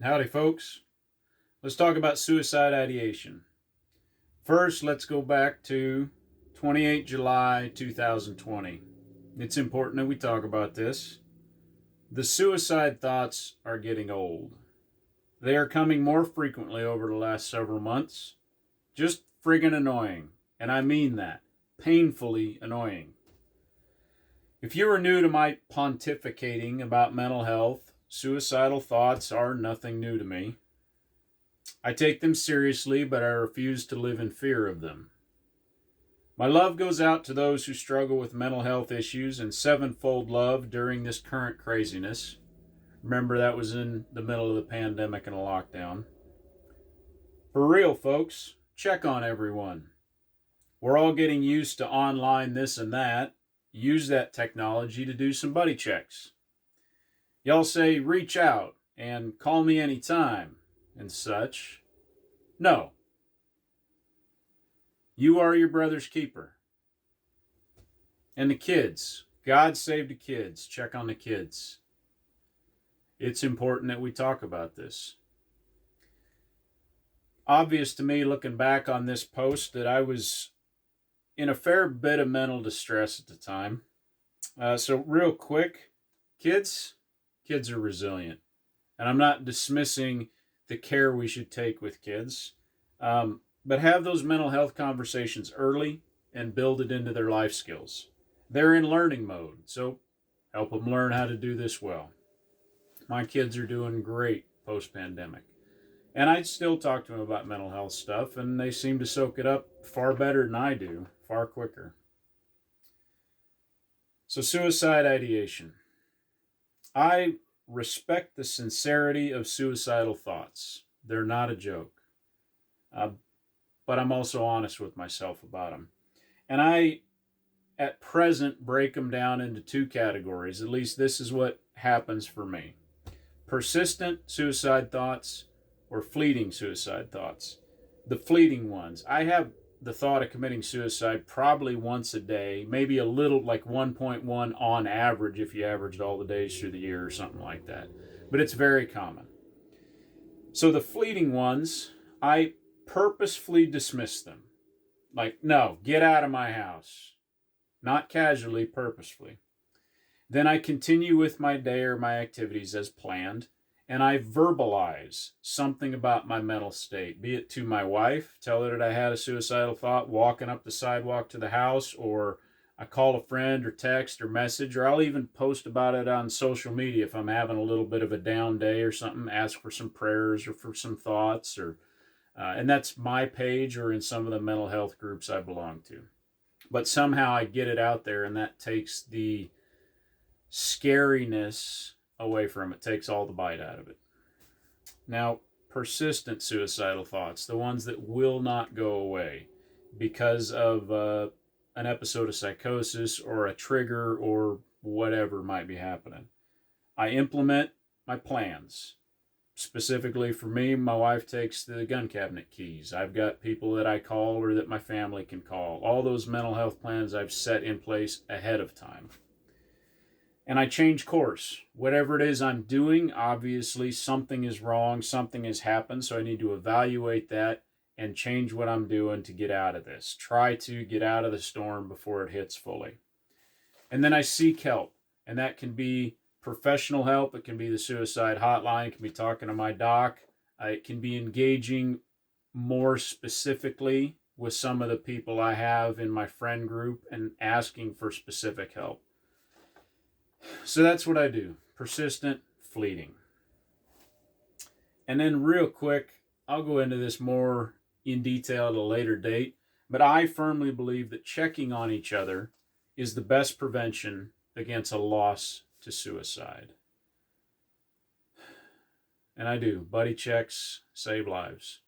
Howdy, folks. Let's talk about suicide ideation. First, let's go back to 28 July 2020. It's important that we talk about this. The suicide thoughts are getting old. They are coming more frequently over the last several months. Just friggin' annoying. And I mean that. Painfully annoying. If you are new to my pontificating about mental health, suicidal thoughts are nothing new to me. I take them seriously, but I refuse to live in fear of them. My love goes out to those who struggle with mental health issues and sevenfold love during this current craziness. Remember, that was in the middle of the pandemic and a lockdown. For real, folks, check on everyone. We're all getting used to online this and that. Use that technology to do some buddy checks. Y'all say reach out and call me anytime and such. No. You are your brother's keeper. And the kids. God save the kids. Check on the kids. It's important that we talk about this. Obvious to me, looking back on this post, that I was in a fair bit of mental distress at the time. So real quick, kids are resilient. And I'm not dismissing the care we should take with kids. But have those mental health conversations early and build it into their life skills. They're in learning mode, so help them learn how to do this well. My kids are doing great post-pandemic. And I still talk to them about mental health stuff, and they seem to soak it up far better than I do, far quicker. So suicide ideation. I respect the sincerity of suicidal thoughts. They're not a joke. But I'm also honest with myself about them. And I, at present, break them down into two categories. At least this is what happens for me. Persistent suicide thoughts or fleeting suicide thoughts. The fleeting ones. I have the thought of committing suicide probably once a day, maybe a little, like 1.1 on average if you averaged all the days through the year or something like that. But it's very common. So the fleeting ones, I purposefully dismiss them. Like, no, get out of my house. Not casually, purposefully. Then I continue with my day or my activities as planned, and I verbalize something about my mental state, be it to my wife, tell her that I had a suicidal thought walking up the sidewalk to the house, or I call a friend or text or message, or I'll even post about it on social media if I'm having a little bit of a down day or something, ask for some prayers or for some thoughts, or and that's my page or in some of the mental health groups I belong to. But somehow I get it out there, and that takes the scariness away from it, takes all the bite out of it. Now, persistent suicidal thoughts, the ones that will not go away because of an episode of psychosis or a trigger or whatever might be happening. I implement my plans. Specifically for me, my wife takes the gun cabinet keys. I've got people that I call or that my family can call. All those mental health plans I've set in place ahead of time. And I change course. Whatever it is I'm doing, obviously something is wrong, something has happened, so I need to evaluate that and change what I'm doing to get out of this. Try to get out of the storm before it hits fully. And then I seek help, and that can be professional help. It can be the suicide hotline. It can be talking to my doc. It can be engaging more specifically with some of the people I have in my friend group and asking for specific help. So that's what I do. Persistent, fleeting. And then real quick, I'll go into this more in detail at a later date, but I firmly believe that checking on each other is the best prevention against a loss to suicide. And I do. Buddy checks save lives.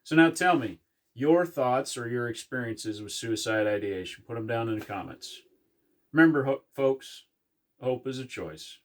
So now tell me your thoughts or your experiences with suicide ideation. Put them down in the comments. Remember, folks, hope is a choice.